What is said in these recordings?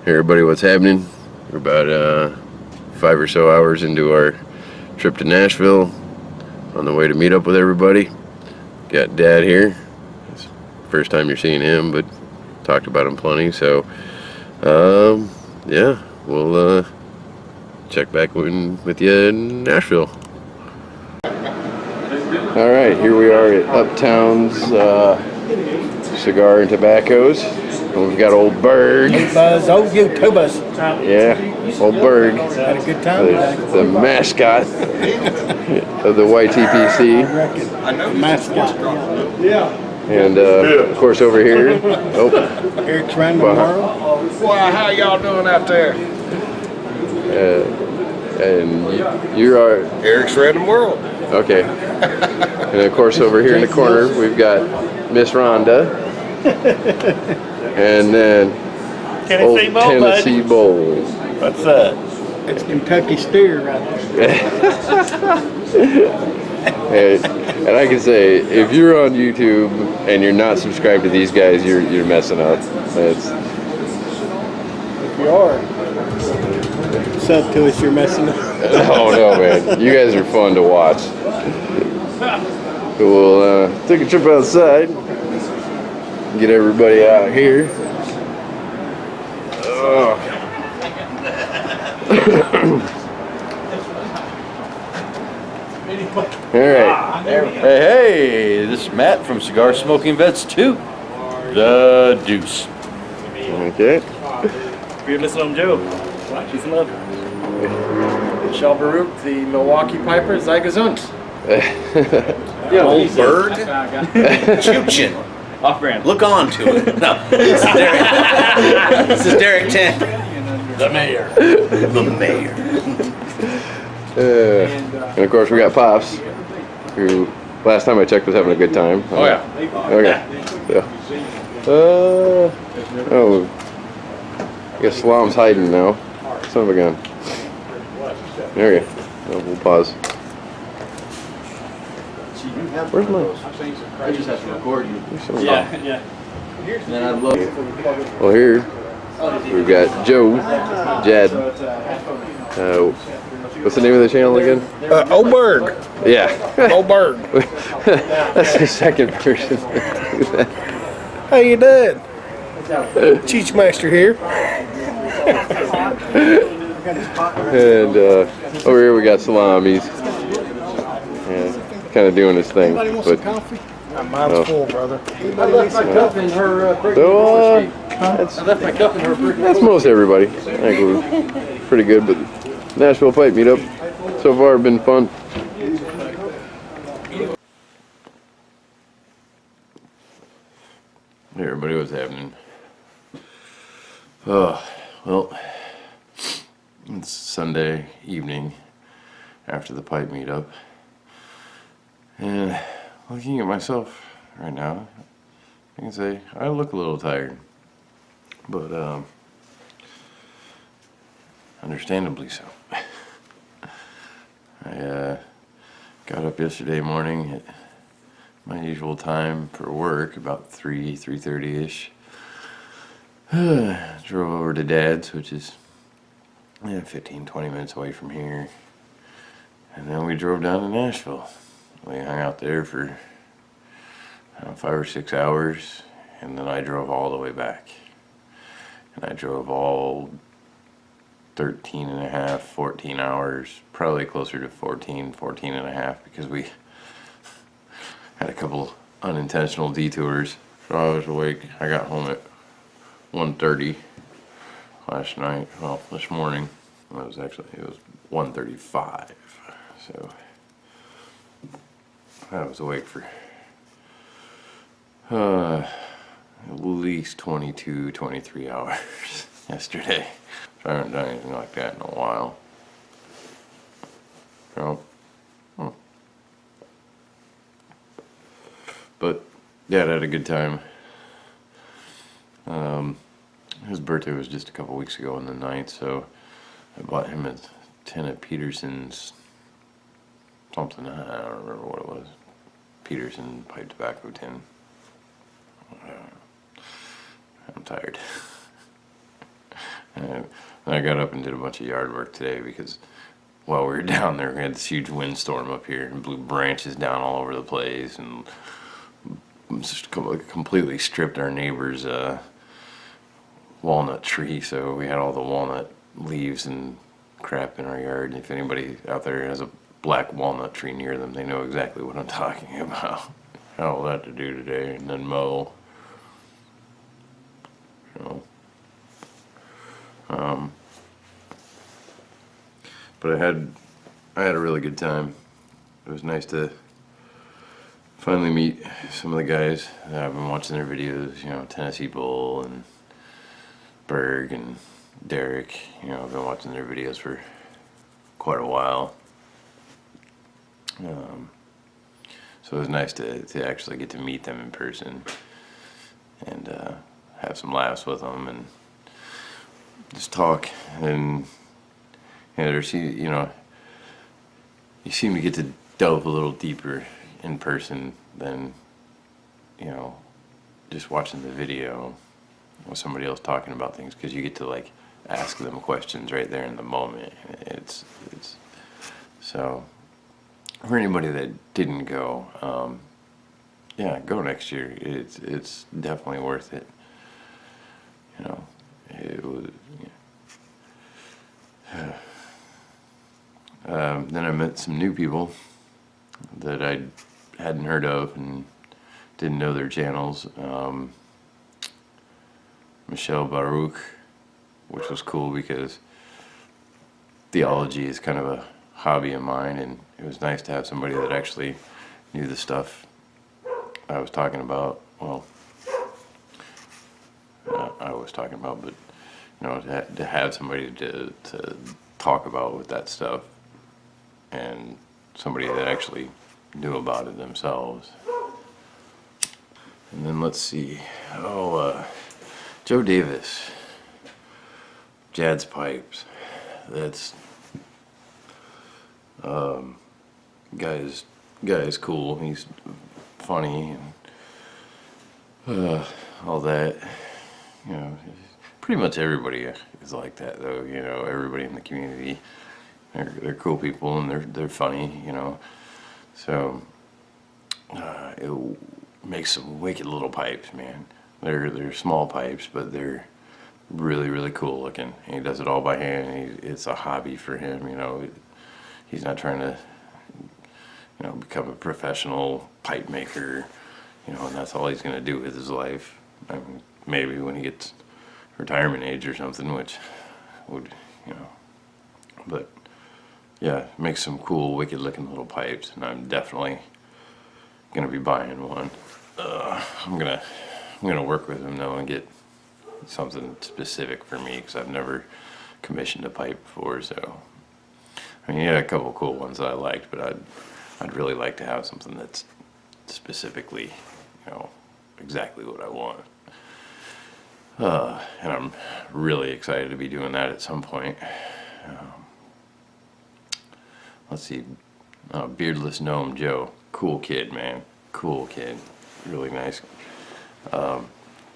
Hey everybody, what's happening? We're about 5 or so hours into our trip to Nashville, on the way to meet up with everybody. Got Dad here. It's first time you're seeing him, but talked about him plenty. So, yeah, we'll check back with you in Nashville. All right, here we are at Uptown's Cigar and Tobaccos. And we've got old Berg. Hey Buzz, old YouTubers. Yeah, old Berg. Had a good time The mascot of the YTPC. Mascot. Yeah. And of course over here, Eric's around the world. Well, how y'all doing out there? And you're our Eric's Random World. okay. And of course over here in the corner we've got Miss Rhonda. And then Tennessee Bowl, Tennessee Bowl. What's that? It's Kentucky steer right there. And I can say, if you're on YouTube and you're not subscribed to these guys, you're messing up. It's, If you are, sub to us, you're messing up. oh no, man! You guys are fun to watch. We'll take a trip outside. Get everybody out here. All right. Hey, this is Matt from Cigar Smoking Vets 2. The Deuce. Okay. We're listening to Joe. Peace and love. Michelle Baruch, the Milwaukee Piper, Zygazunt. Old Berg. Chuchin. Off brand. Look on to it. No, this is Derek. This is Derek 10. The mayor. The mayor. And of course we got Pops, who last time I checked was having a good time. Oh yeah. Okay. Yeah. I guess Salam's hiding now. Son of a gun. There we go. Oh, we'll pause. Where's my? I just have to record you. Yeah. And then I'd love Well, here we've got Joe, Jad. What's the name of the channel again? Old Berg. Yeah. Old Berg. That's the second person. How you doing? Cheech Master here. And over here we got Salam. He's kind of doing his thing. Anybody want But some coffee? Mine's full, brother. I left my cup in her so, I left my cup in her that's most everybody. I think we're pretty good. But Nashville Pipe Meetup so far been fun. Hey everybody, what's happening? Oh, well, it's Sunday evening after the pipe meetup, and looking at myself right now, I can say I look a little tired, but understandably so. I got up yesterday morning at my usual time for work, about 3:30ish. Drove over to Dad's, which is 15-20 minutes away from here, and then we drove down to Nashville. We hung out there for 5 or 6 hours, and then I drove all the way back, and I drove all 13 and a half, 14 hours, probably closer to 14 and a half, because we had a couple unintentional detours. So I was awake. I got home at 1:30 last night. Well, this morning it was 1:35. So I was awake for at least 22, 23 hours yesterday. So I haven't done anything like that in a while. So, but Dad had a good time. His birthday was just a couple weeks ago on the 9th, so I bought him a tin of Peterson's something. I don't remember what it was. Peterson pipe tobacco tin. I'm tired. And I got up and did a bunch of yard work today because while we were down there, we had this huge windstorm up here and blew branches down all over the place and just completely stripped our neighbor's walnut tree. So we had all the walnut leaves and crap in our yard. If anybody out there has a black walnut tree near them, they know exactly what I'm talking about. Had all that to do today, and then mow. So, but I had a really good time. It was nice to finally meet some of the guys that I've been watching their videos. You know, Tennessee Bull and Berg and Derek. You know, I've been watching their videos for quite a while. So it was nice to actually get to meet them in person and have some laughs with them and just talk. And you seem to get to delve a little deeper in person than, you know, just watching the video with somebody else talking about things, because you get to like ask them questions right there in the moment. It's so for anybody that didn't go, yeah, go next year. It's definitely worth it. You know, it was. Then I met some new people that I hadn't heard of and didn't know their channels. Michelle Baruch, which was cool because theology is kind of a hobby of mine, and it was nice to have somebody that actually knew the stuff I was talking about. Well, I was talking about, but you know, to have somebody to talk about with that stuff, and somebody that actually knew about it themselves. And then let's see. Joe Davis, Jad's Pipes. That's guy is cool. He's funny and all that. You know, pretty much everybody is like that, though. You know, everybody in the community, they're cool people and they're funny. You know, so it makes some wicked little pipes, man. They're small pipes, but they're really, really cool looking. And he does it all by hand. It's a hobby for him. You know, he's not trying to, you know, become a professional pipe maker. You know, and that's all he's gonna do with his life. I mean, maybe when he gets retirement age or something, which would, you know, but yeah, makes some cool, wicked looking little pipes, and I'm definitely gonna be buying one. I'm gonna work with him though and get something specific for me, because I've never commissioned a pipe before. So I mean, yeah, a couple cool ones that I liked, but I'd really like to have something that's specifically, you know, exactly what I want. And I'm really excited to be doing that at some point. Let's see. Beardless Gnome Joe. Cool kid, man. Cool kid. Really nice. And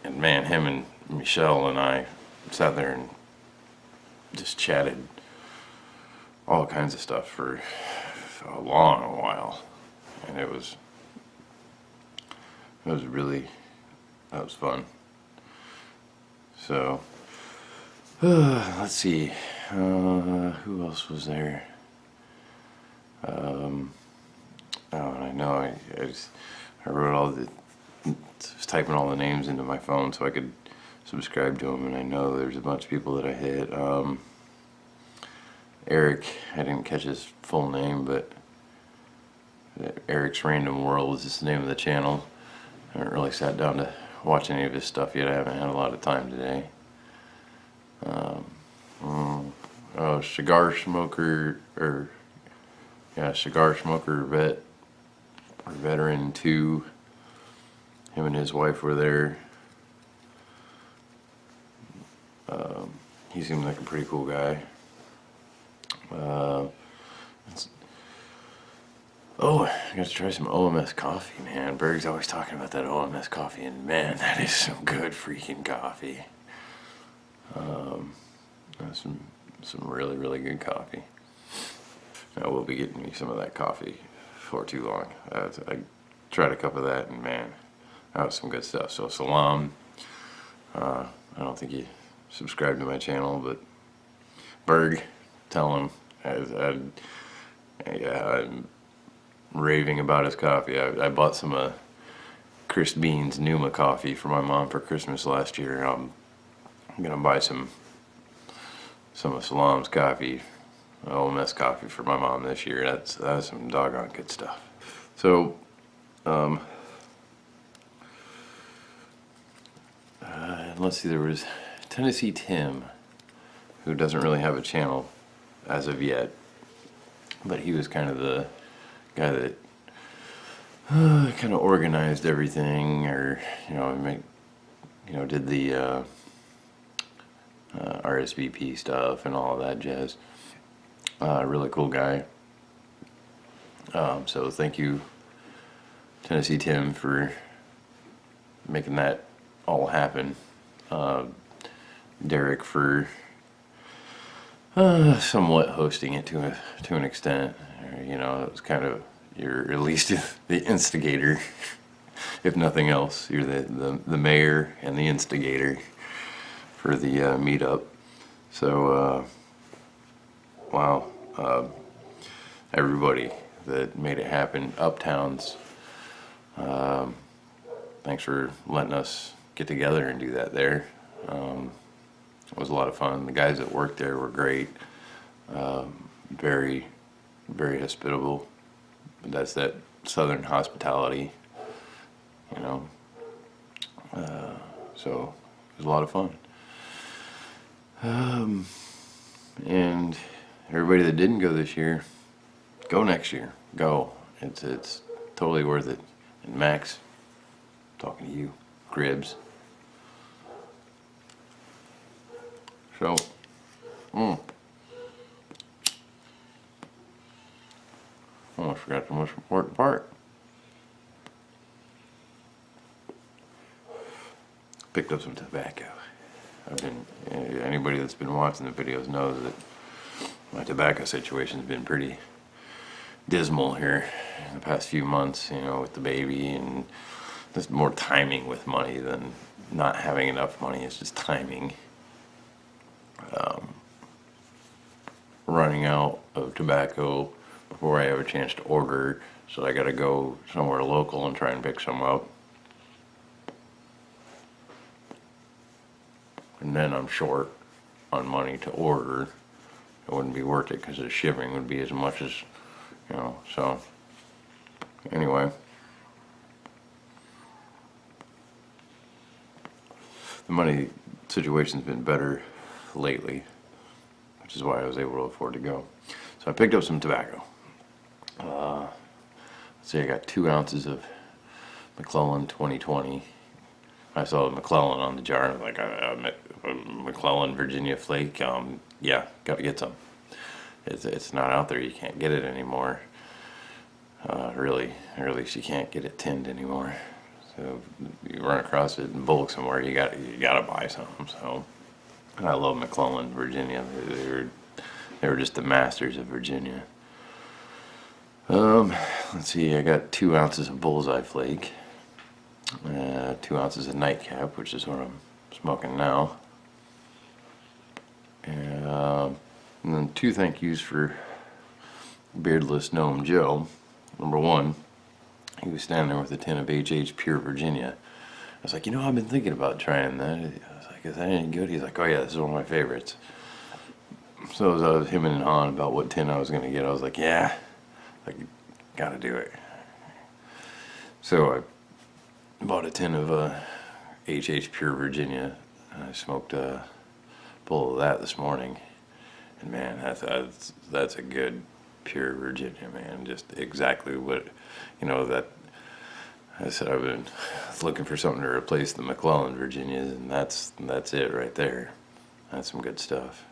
man, him and Michelle and I sat there and just chatted all kinds of stuff for a long while. And that was fun. So, let's see, who else was there? And I know I wrote all the, was typing all the names into my phone so I could subscribe to them, and I know there's a bunch of people that I hit. Eric, I didn't catch his full name, but Eric's Random World is just the name of the channel. I haven't really sat down to watch any of his stuff yet. I haven't had a lot of time today. Cigar Smoker, Cigar Smoker Veteran 2. Him and his wife were there. He seems like a pretty cool guy. I got to try some OMS coffee, man. Berg's always talking about that OMS coffee, and man, that is some good freaking coffee. Some really, really good coffee. I will be getting me some of that coffee for too long. I tried a cup of that, and man, that was some good stuff. So Salam, I don't think you subscribe to my channel, but Berg, tell him I'm raving about his coffee. I bought some Chris Bean's Numa coffee for my mom for Christmas last year. I'm gonna buy some of Salam's coffee, Ole Miss coffee for my mom this year. That's some doggone good stuff. So, let's see, there was Tennessee Tim, who doesn't really have a channel as of yet, but he was kind of the guy that kind of organized everything, or did the RSVP stuff and all of that jazz. Really cool guy. So thank you, Tennessee Tim, for making that all happen. Derek for somewhat hosting it to an extent. It was kind of, you're at least the instigator, if nothing else. You're the mayor and the instigator for the meetup. So wow, everybody that made it happen, Uptowns, thanks for letting us get together and do that there. It was a lot of fun. The guys that worked there were great, very, very hospitable. That's that Southern hospitality, so it was a lot of fun. And everybody that didn't go this year, go next year. Go. It's totally worth it. And Max, talking to you, Cribs. So, almost forgot the most important part. Picked up some tobacco. Anybody that's been watching the videos knows that my tobacco situation's been pretty dismal here in the past few months, with the baby, and there's more timing with money than not having enough money. It's just timing. Running out of tobacco before I have a chance to order, so I gotta go somewhere local and try and pick some up. And then I'm short on money to order. It wouldn't be worth it because the shipping would be as much as, so anyway. The money situation's been better lately, which is why I was able to afford to go. So I picked up some tobacco. Let's see, I got 2 ounces of McClellan 2020. I saw McClellan on the jar, and I was like, McClellan Virginia Flake, yeah, gotta get some. It's not out there, you can't get it anymore. Really, or at least you can't get it tinned anymore. So if you run across it in bulk somewhere, you gotta buy some. So, and I love McClellan Virginia. They were just the masters of Virginia. Let's see, I got 2 ounces of Bullseye Flake, 2 ounces of Nightcap, which is what I'm smoking now, and then 2 thank yous for Beardless Gnome Joe. Number 1, he was standing there with a tin of HH Pure Virginia. I was like, I've been thinking about trying that. I was like, is that any good? He's like, oh yeah, this is one of my favorites. So as I was hemming and hawing about what tin I was going to get, I was like, yeah, I gotta do it. So I bought a tin of HH Pure Virginia. I smoked a bowl of that this morning, and man, that's a good pure Virginia, man. Just exactly what, that I said. I've been looking for something to replace the McClellan Virginias, and that's it right there. That's some good stuff.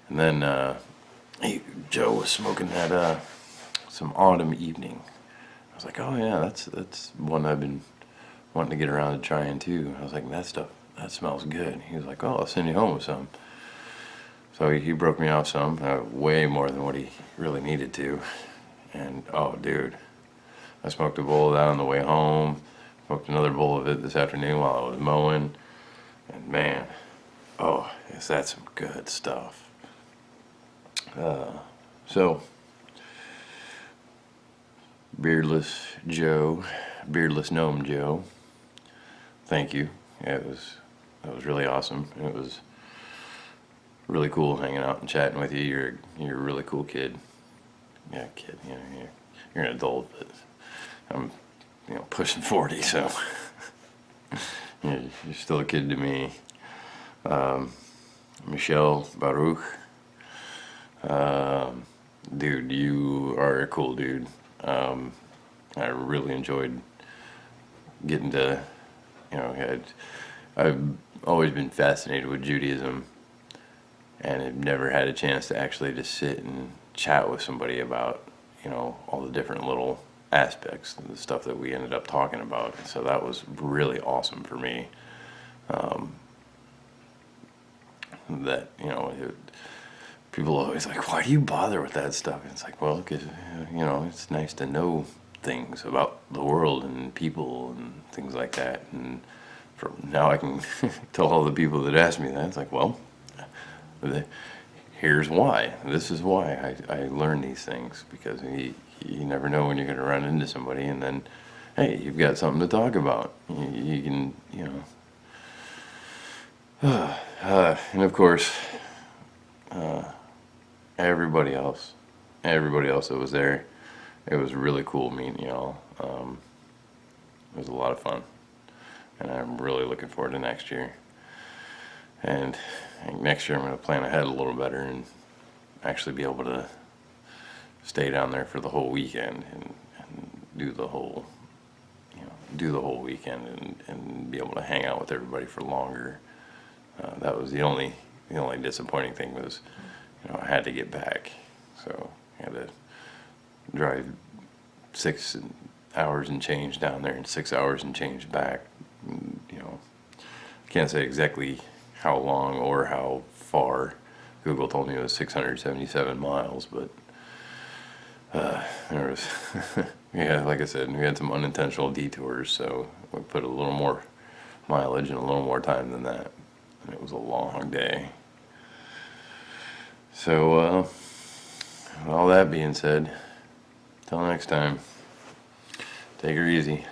And then Joe was smoking that some Autumn Evening. I was like, oh yeah, that's one I've been wanting to get around to trying too. I was like, that smells good. He was like, oh, I'll send you home with some. So he broke me off some, way more than what he really needed to. And oh, dude, I smoked a bowl of that on the way home. Smoked another bowl of it this afternoon while I was mowing. And man, oh, is that some good stuff. So, Beardless Joe, Beardless Gnome Joe, thank you. Yeah, that was really awesome. It was really cool hanging out and chatting with you. You're a really cool kid. Yeah, kid. You know, you're an adult, but I'm pushing 40, so you're still a kid to me. Michelle Baruch, dude, you are a cool dude. I really enjoyed getting to, I've always been fascinated with Judaism, and I've never had a chance to actually just sit and chat with somebody about, all the different little aspects of the stuff that we ended up talking about. So that was really awesome for me. People are always like, why do you bother with that stuff? And it's like, well, because, it's nice to know things about the world and people and things like that. And now I can tell all the people that ask me that, it's like, well, here's why. This is why I learn these things, because you never know when you're going to run into somebody, and then, hey, you've got something to talk about. You can, and of course, everybody else that was there, it was really cool meeting y'all. It was a lot of fun, and I'm really looking forward to next year. And I think next year I'm going to plan ahead a little better and actually be able to stay down there for the whole weekend and do the whole weekend and be able to hang out with everybody for longer. That was the only disappointing thing was, I had to get back, so I had to drive 6 hours and change down there and 6 hours and change back. And, I can't say exactly how long or how far. Google told me it was 677 miles, but there was, yeah, like I said, we had some unintentional detours, so we put a little more mileage and a little more time than that, and it was a long day. So, all that being said, till next time, take her easy.